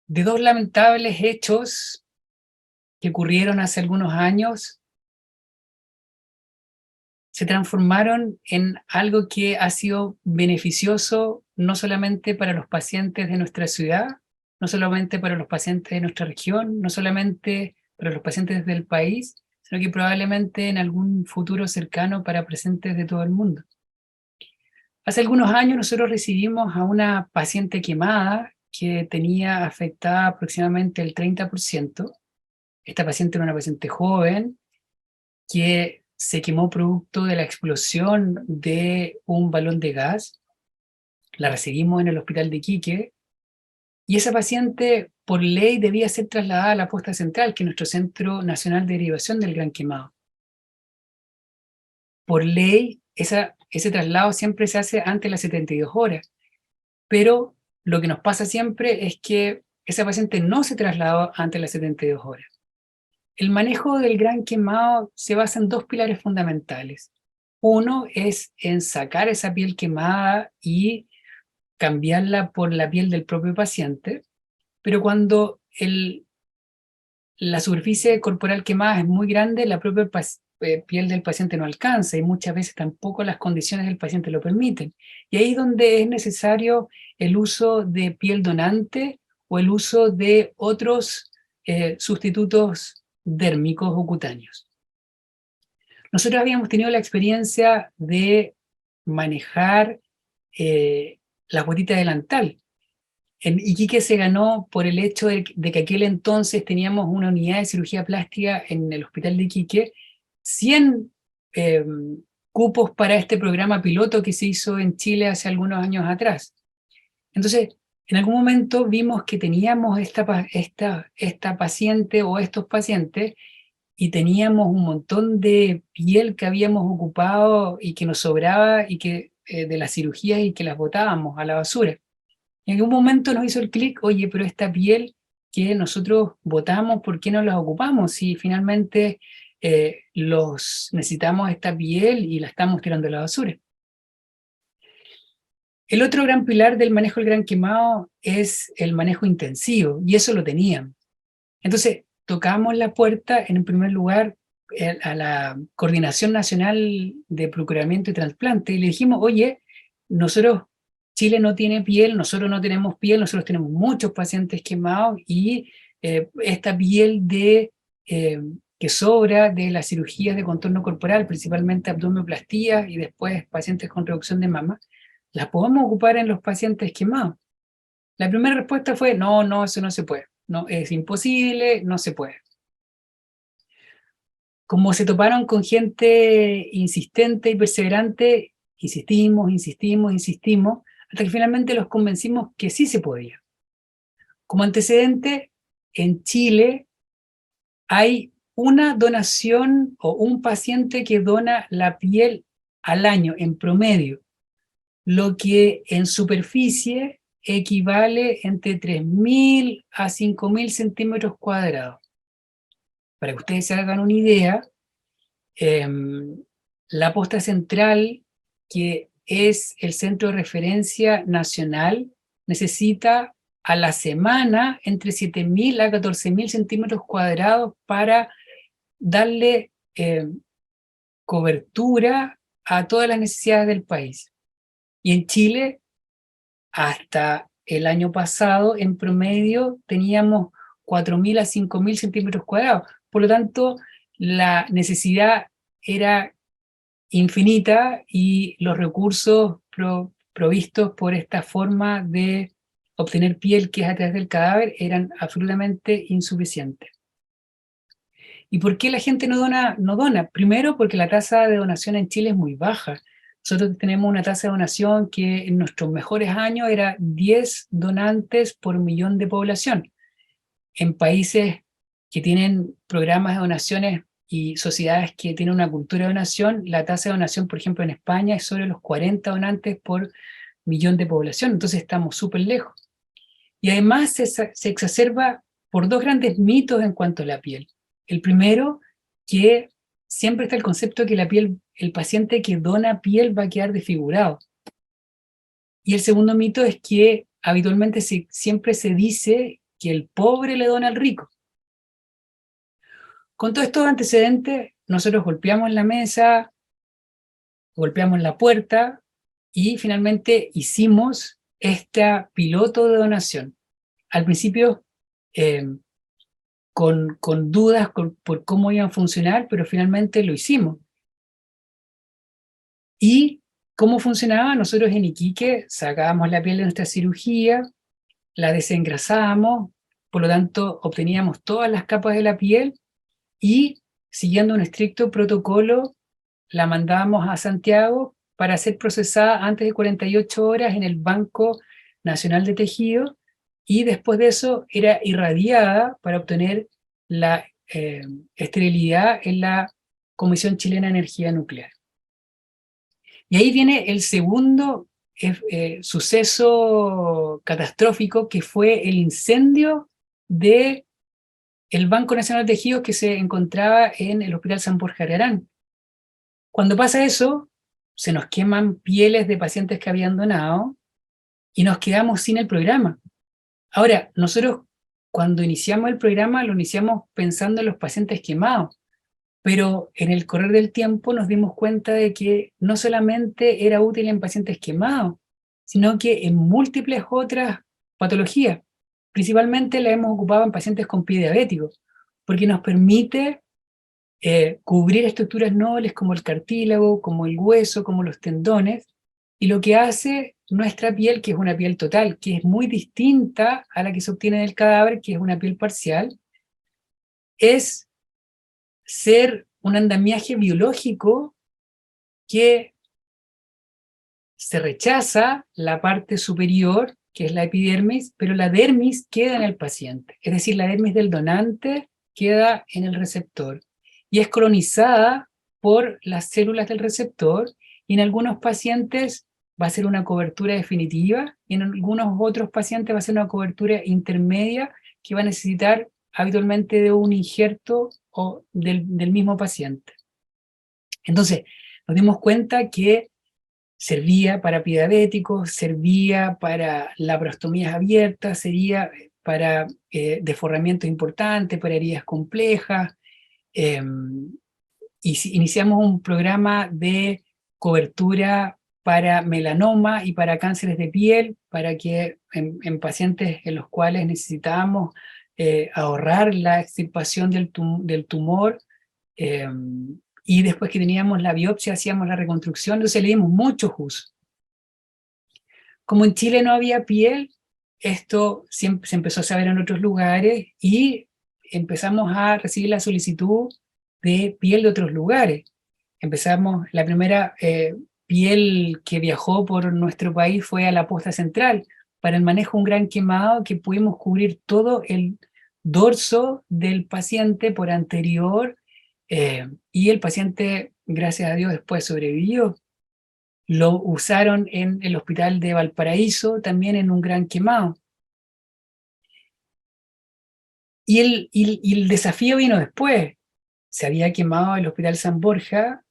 de dos lamentables hechos que ocurrieron hace algunos años, se transformaron en algo que ha sido beneficioso no solamente para los pacientes de nuestra ciudad, no solamente para los pacientes de nuestra región, no solamente para los pacientes del país, sino que probablemente en algún futuro cercano para pacientes de todo el mundo. Hace algunos años nosotros recibimos a una paciente quemada que tenía afectada aproximadamente el 30%. Esta paciente era una paciente joven que se quemó producto de la explosión de un balón de gas. La recibimos en el hospital de Iquique y esa paciente por ley debía ser trasladada a la posta central, que es nuestro Centro Nacional de Derivación del Gran Quemado. Por ley, ese traslado siempre se hace antes de las 72 horas, pero lo que nos pasa siempre es que esa paciente no se trasladó antes de las 72 horas. El manejo del gran quemado se basa en dos pilares fundamentales. Uno es en sacar esa piel quemada y cambiarla por la piel del propio paciente, pero cuando la superficie corporal quemada es muy grande, la propia piel del paciente no alcanza y muchas veces tampoco las condiciones del paciente lo permiten. Y ahí es donde es necesario el uso de piel donante o el uso de otros sustitutos dérmicos o cutáneos. Nosotros habíamos tenido la experiencia de manejar la gotita delantal. En Iquique se ganó por el hecho de que aquel entonces teníamos una unidad de cirugía plástica en el hospital de Iquique, 100 cupos para este programa piloto que se hizo en Chile hace algunos años atrás. Entonces, en algún momento vimos que teníamos esta paciente o estos pacientes y teníamos un montón de piel que habíamos ocupado y que nos sobraba y que de las cirugías y que las botábamos a la basura. En algún momento nos hizo el clic, oye, pero esta piel que nosotros botamos, ¿por qué no la ocupamos? Si finalmente necesitamos esta piel y la estamos tirando a la basura. El otro gran pilar del manejo del gran quemado es el manejo intensivo, y eso lo teníamos. Entonces, tocamos la puerta, en primer lugar, a la Coordinación Nacional de Procuramiento y Trasplante, y le dijimos, oye, nosotros, Chile no tiene piel, nosotros no tenemos piel, nosotros tenemos muchos pacientes quemados, y esta piel que sobra de las cirugías de contorno corporal, principalmente abdominoplastías y después pacientes con reducción de mama, ¿las podemos ocupar en los pacientes quemados? La primera respuesta fue, no, eso no se puede. No, es imposible, no se puede. Como se toparon con gente insistente y perseverante, insistimos, hasta que finalmente los convencimos que sí se podía. Como antecedente, en Chile hay una donación o un paciente que dona la piel al año en promedio, lo que en superficie equivale entre 3.000 a 5.000 centímetros cuadrados. Para que ustedes se hagan una idea, la posta central, que es el centro de referencia nacional, necesita a la semana entre 7.000 a 14.000 centímetros cuadrados para darle cobertura a todas las necesidades del país. Y en Chile, hasta el año pasado, en promedio, teníamos 4.000 a 5.000 centímetros cuadrados. Por lo tanto, la necesidad era infinita y los recursos provistos por esta forma de obtener piel que es a través del cadáver eran absolutamente insuficientes. ¿Y por qué la gente no dona? No dona. Primero, porque la tasa de donación en Chile es muy baja. Nosotros tenemos una tasa de donación que en nuestros mejores años era 10 donantes por millón de población. En países que tienen programas de donaciones y sociedades que tienen una cultura de donación, la tasa de donación, por ejemplo, en España es sobre los 40 donantes por millón de población, entonces estamos súper lejos. Y además se exacerba por dos grandes mitos en cuanto a la piel. El primero, que siempre está el concepto de que la piel, el paciente que dona piel va a quedar desfigurado. Y el segundo mito es que habitualmente siempre se dice que el pobre le dona al rico. Con todos estos antecedentes, nosotros golpeamos la mesa, golpeamos la puerta y finalmente hicimos este piloto de donación. Al principio, con dudas por cómo iban a funcionar, pero finalmente lo hicimos. ¿Y cómo funcionaba? Nosotros en Iquique sacábamos la piel de nuestra cirugía, la desengrasábamos, por lo tanto obteníamos todas las capas de la piel y, siguiendo un estricto protocolo, la mandábamos a Santiago para ser procesada antes de 48 horas en el Banco Nacional de Tejidos, y después de eso era irradiada para obtener la esterilidad en la Comisión Chilena de Energía Nuclear. Y ahí viene el segundo suceso catastrófico, que fue el incendio del Banco Nacional de Tejidos que se encontraba en el Hospital San Borja de Arán. Cuando pasa eso, se nos queman pieles de pacientes que habían donado y nos quedamos sin el programa. Ahora, nosotros cuando iniciamos el programa lo iniciamos pensando en los pacientes quemados, pero en el correr del tiempo nos dimos cuenta de que no solamente era útil en pacientes quemados, sino que en múltiples otras patologías. Principalmente la hemos ocupado en pacientes con pie diabético, porque nos permite cubrir estructuras nobles como el cartílago, como el hueso, como los tendones, y lo que hace nuestra piel, que es una piel total, que es muy distinta a la que se obtiene del cadáver, que es una piel parcial, es ser un andamiaje biológico que se rechaza la parte superior, que es la epidermis, pero la dermis queda en el paciente. Es decir, la dermis del donante queda en el receptor y es colonizada por las células del receptor, y en algunos pacientes va a ser una cobertura definitiva y en algunos otros pacientes va a ser una cobertura intermedia que va a necesitar habitualmente de un injerto o del mismo paciente. Entonces, nos dimos cuenta que servía para pie diabéticos, servía para laparostomías abiertas, servía para deforramientos importantes, para heridas complejas. Iniciamos un programa de cobertura para melanoma y para cánceres de piel, para que en pacientes en los cuales necesitábamos ahorrar la extirpación del tumor, y después que teníamos la biopsia hacíamos la reconstrucción. Entonces le dimos muchos usos. Como en Chile no había piel, esto se empezó a saber en otros lugares y empezamos a recibir la solicitud de piel de otros lugares. Empezamos, la primera piel que viajó por nuestro país fue a la Posta Central para el manejo de un gran quemado, que pudimos cubrir todo el dorso del paciente por anterior, y el paciente, gracias a Dios, después sobrevivió. Lo usaron en el hospital de Valparaíso, también en un gran quemado. Y el desafío vino después. Se había quemado el Hospital San Borja,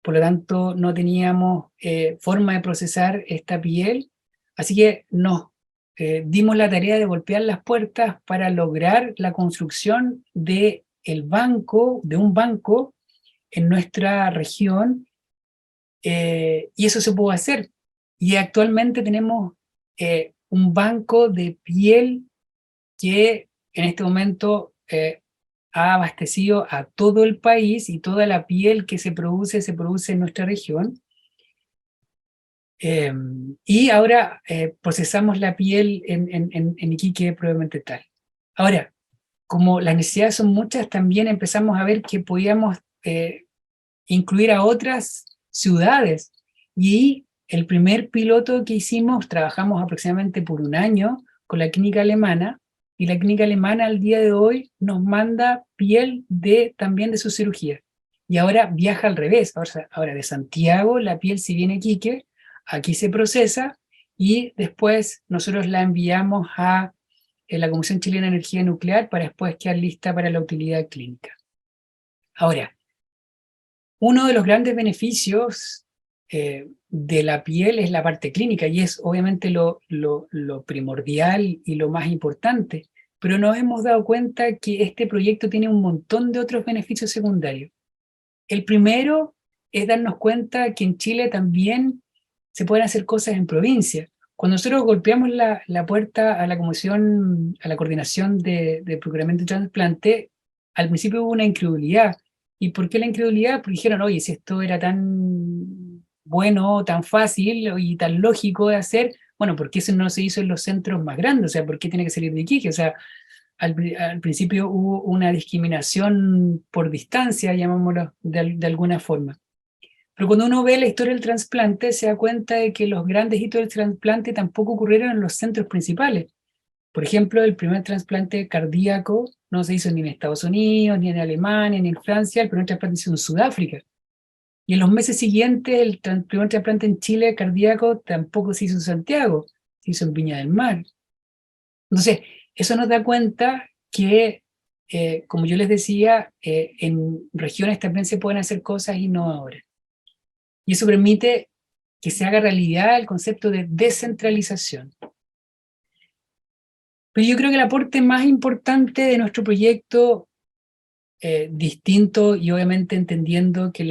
por lo tanto no teníamos forma de procesar esta piel, así que nos dimos la tarea de golpear las puertas para lograr la construcción de un banco en nuestra región, y eso se pudo hacer. Y actualmente tenemos un banco de piel que en este momento ha abastecido a todo el país, y toda la piel que se produce en nuestra región. Y ahora procesamos la piel en Iquique probablemente tal. Ahora, como las necesidades son muchas, también empezamos a ver que podíamos incluir a otras ciudades. Y el primer piloto que hicimos, trabajamos aproximadamente por un año con la clínica alemana, y la clínica alemana al día de hoy nos manda piel también de su cirugía. Y ahora viaja al revés. Ahora de Santiago la piel, si viene a Iquique, aquí se procesa y después nosotros la enviamos a la Comisión Chilena de Energía Nuclear para después quedar lista para la utilidad clínica. Ahora, uno de los grandes beneficios de la piel es la parte clínica, y es obviamente lo primordial y lo más importante, pero nos hemos dado cuenta que este proyecto tiene un montón de otros beneficios secundarios. El primero es darnos cuenta que en Chile también se pueden hacer cosas en provincia. Cuando nosotros golpeamos la puerta a la comisión, a la coordinación de procuramiento de trasplante, al principio hubo una incredulidad. ¿Y por qué la incredulidad? Porque dijeron, oye, si esto era tan bueno, tan fácil y tan lógico de hacer, bueno, ¿por qué eso no se hizo en los centros más grandes? O sea, ¿por qué tiene que salir de Iquique? O sea, al principio hubo una discriminación por distancia, llamámoslo de alguna forma. Pero cuando uno ve la historia del trasplante, se da cuenta de que los grandes hitos del trasplante tampoco ocurrieron en los centros principales. Por ejemplo, el primer trasplante cardíaco no se hizo ni en Estados Unidos, ni en Alemania, ni en Francia, el primer trasplante se hizo en Sudáfrica. Y en los meses siguientes, el primer trasplante en Chile cardíaco tampoco se hizo en Santiago, se hizo en Viña del Mar. Entonces, eso nos da cuenta que, como yo les decía, en regiones también se pueden hacer cosas innovadoras. Y eso permite que se haga realidad el concepto de descentralización. Pero yo creo que el aporte más importante de nuestro proyecto, distinto y obviamente entendiendo que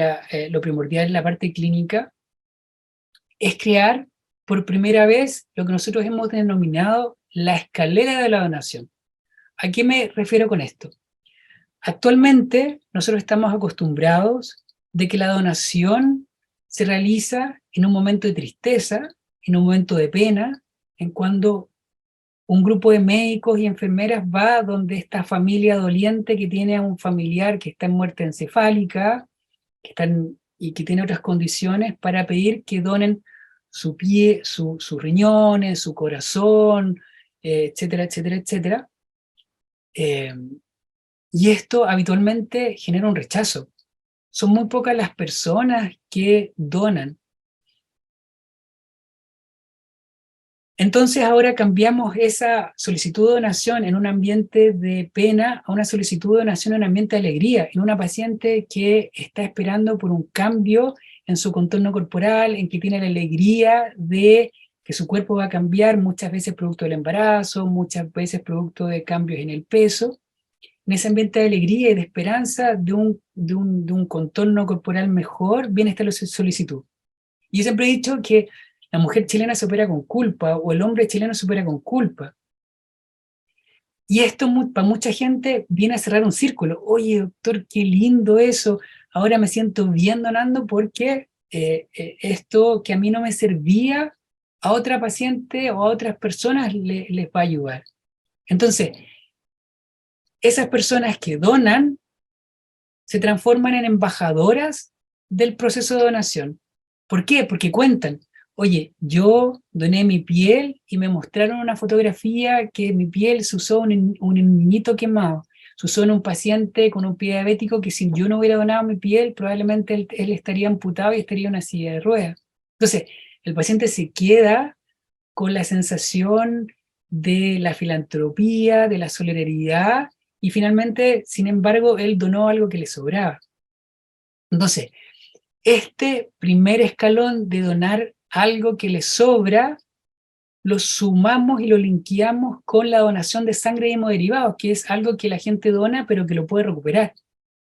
lo primordial es la parte clínica, es crear por primera vez lo que nosotros hemos denominado la escalera de la donación. ¿A qué me refiero con esto? Actualmente nosotros estamos acostumbrados de que la donación se realiza en un momento de tristeza, en un momento de pena, en cuando un grupo de médicos y enfermeras va donde esta familia doliente que tiene a un familiar que está en muerte encefálica y que tiene otras condiciones para pedir que donen su pie, sus riñones, su corazón, etcétera, etcétera, etcétera. Y esto habitualmente genera un rechazo. Son muy pocas las personas que donan. Entonces ahora cambiamos esa solicitud de donación en un ambiente de pena a una solicitud de donación en un ambiente de alegría, en una paciente que está esperando por un cambio en su contorno corporal, en que tiene la alegría de que su cuerpo va a cambiar, muchas veces producto del embarazo, muchas veces producto de cambios en el peso. En ese ambiente de alegría y de esperanza de un contorno corporal mejor, viene esta solicitud. Y yo siempre he dicho que la mujer chilena se opera con culpa, o el hombre chileno se opera con culpa. Y esto para mucha gente viene a cerrar un círculo. Oye, doctor, qué lindo eso. Ahora me siento bien donando porque esto que a mí no me servía, a otra paciente o a otras personas les va a ayudar. Entonces, esas personas que donan se transforman en embajadoras del proceso de donación. ¿Por qué? Porque cuentan, oye, yo doné mi piel y me mostraron una fotografía que mi piel se usó un niñito quemado, se usó en un paciente con un pie diabético que si yo no hubiera donado mi piel, probablemente él estaría amputado y estaría en una silla de ruedas. Entonces, el paciente se queda con la sensación de la filantropía, de la solidaridad, y finalmente, sin embargo, él donó algo que le sobraba. Entonces, este primer escalón de donar algo que le sobra, lo sumamos y lo linkeamos con la donación de sangre y hemoderivados, que es algo que la gente dona, pero que lo puede recuperar.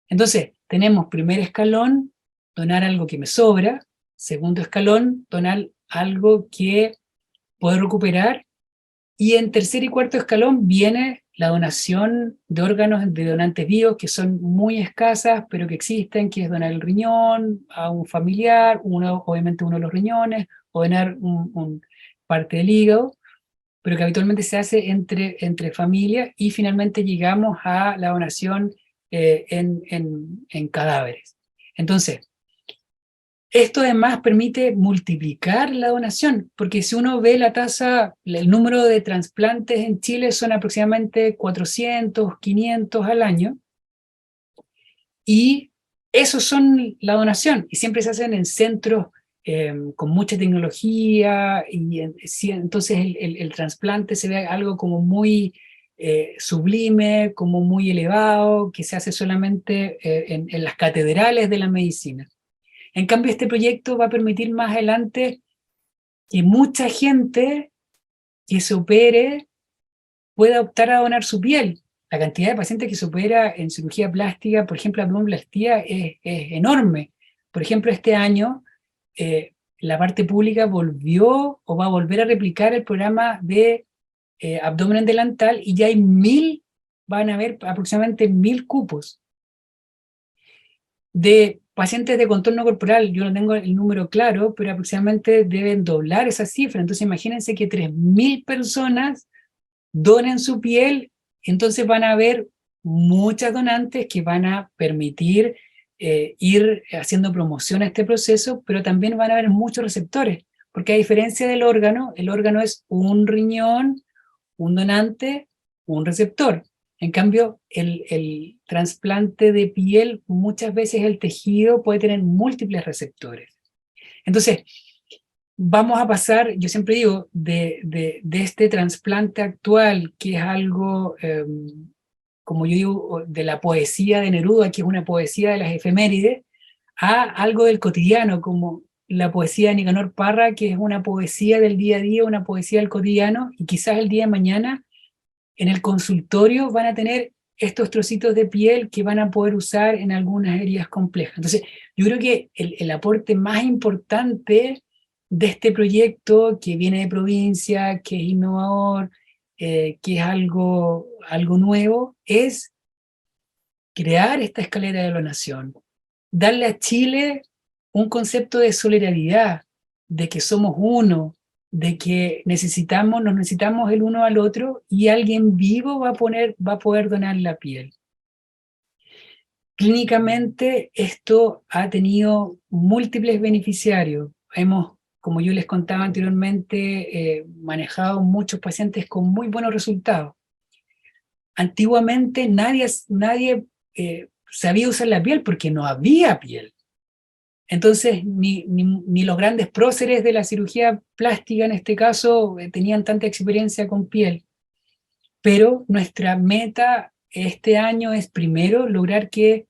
Entonces, tenemos primer escalón, donar algo que me sobra. Segundo escalón, donar algo que puedo recuperar. Y en tercer y cuarto escalón viene la donación de órganos de donantes vivos, que son muy escasas, pero que existen, que es donar el riñón a un familiar, obviamente uno de los riñones, o donar parte del hígado, pero que habitualmente se hace entre familias, y finalmente llegamos a la donación en cadáveres. Entonces, esto además permite multiplicar la donación, porque si uno ve la tasa, el número de trasplantes en Chile son aproximadamente 400, 500 al año, y esos son la donación, y siempre se hacen en centros con mucha tecnología, y entonces el trasplante se ve algo como muy sublime, como muy elevado, que se hace solamente en las catedrales de la medicina. En cambio, este proyecto va a permitir más adelante que mucha gente que se opere pueda optar a donar su piel. La cantidad de pacientes que se opera en cirugía plástica, por ejemplo, abdominoplastia, es enorme. Por ejemplo, este año la parte pública volvió o va a volver a replicar el programa de abdomen delantal y ya hay van a haber aproximadamente 1000 cupos. De pacientes de contorno corporal, yo no tengo el número claro, pero aproximadamente deben doblar esa cifra. Entonces imagínense que 3000 personas donen su piel, entonces van a haber muchas donantes que van a permitir ir haciendo promoción a este proceso, pero también van a haber muchos receptores, porque a diferencia del órgano, el órgano es un riñón, un donante, un receptor. En cambio, el trasplante de piel, muchas veces el tejido puede tener múltiples receptores. Entonces, vamos a pasar, yo siempre digo, de este trasplante actual, que es algo, como yo digo, de la poesía de Neruda, que es una poesía de las efemérides, a algo del cotidiano, como la poesía de Nicanor Parra, que es una poesía del día a día, una poesía del cotidiano, y quizás el día de mañana en el consultorio van a tener estos trocitos de piel que van a poder usar en algunas heridas complejas. Entonces, yo creo que el aporte más importante de este proyecto, que viene de provincia, que es innovador, que es algo nuevo, es crear esta escalera de donación, darle a Chile un concepto de solidaridad, de que somos uno, de que nos necesitamos el uno al otro y alguien vivo va a poder donar la piel. Clínicamente esto ha tenido múltiples beneficiarios. Hemos, como yo les contaba anteriormente, manejado muchos pacientes con muy buenos resultados. Antiguamente nadie sabía usar la piel porque no había piel. Entonces, ni los grandes próceres de la cirugía plástica, en este caso, tenían tanta experiencia con piel. Pero nuestra meta este año es primero lograr que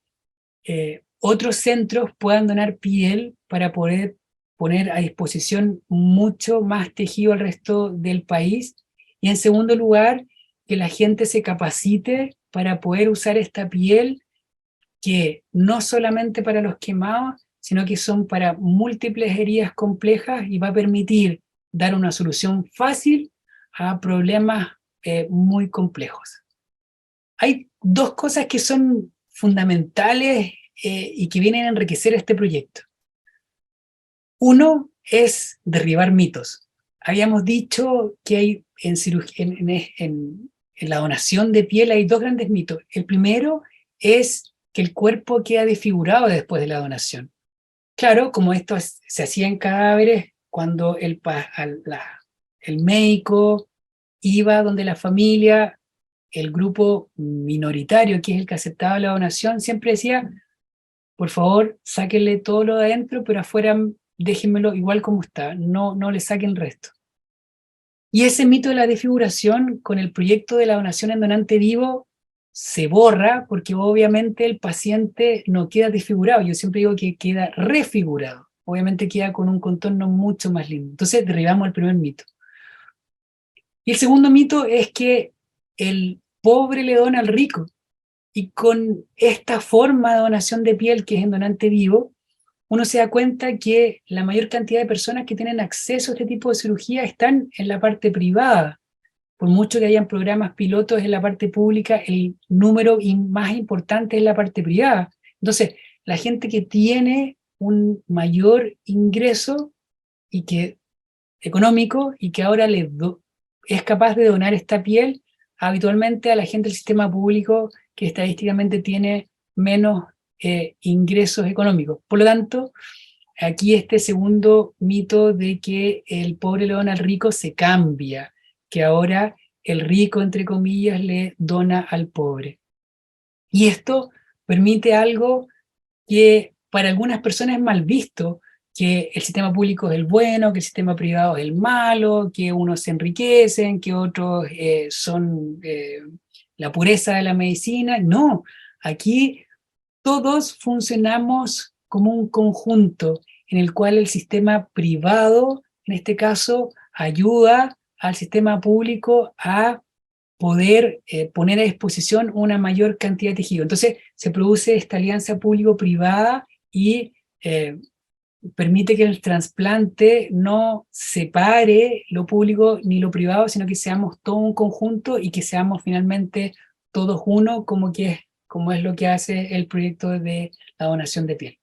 otros centros puedan donar piel para poder poner a disposición mucho más tejido al resto del país. Y en segundo lugar, que la gente se capacite para poder usar esta piel, que no solamente para los quemados, sino que son para múltiples heridas complejas y va a permitir dar una solución fácil a problemas muy complejos. Hay dos cosas que son fundamentales y que vienen a enriquecer este proyecto. Uno es derribar mitos. Habíamos dicho que hay en la donación de piel hay dos grandes mitos. El primero es que el cuerpo queda desfigurado después de la donación. Claro, como esto se hacía en cadáveres, cuando el médico iba donde la familia, el grupo minoritario, que es el que aceptaba la donación, siempre decía, por favor, sáquenle todo lo de adentro, pero afuera déjenmelo igual como está, no le saquen el resto. Y ese mito de la desfiguración, con el proyecto de la donación en donante vivo, se borra porque obviamente el paciente no queda desfigurado. Yo siempre digo que queda refigurado. Obviamente queda con un contorno mucho más lindo. Entonces derribamos el primer mito. Y el segundo mito es que el pobre le dona al rico. Y con esta forma de donación de piel, que es en donante vivo, uno se da cuenta que la mayor cantidad de personas que tienen acceso a este tipo de cirugía están en la parte privada. Por mucho que hayan programas pilotos en la parte pública, el número más importante es la parte privada. Entonces, la gente que tiene un mayor ingreso y que, económico y que ahora es capaz de donar esta piel habitualmente a la gente del sistema público que estadísticamente tiene menos ingresos económicos. Por lo tanto, aquí este segundo mito de que el pobre le dona al rico se cambia, que ahora el rico, entre comillas, le dona al pobre. Y esto permite algo que para algunas personas es mal visto, que el sistema público es el bueno, que el sistema privado es el malo, que unos se enriquecen, que otros son la pureza de la medicina. No, aquí todos funcionamos como un conjunto en el cual el sistema privado, en este caso, ayuda al sistema público a poder poner a disposición una mayor cantidad de tejido. Entonces se produce esta alianza público-privada y permite que el trasplante no separe lo público ni lo privado, sino que seamos todo un conjunto y que seamos finalmente todos uno, como es lo que hace el proyecto de la donación de piel.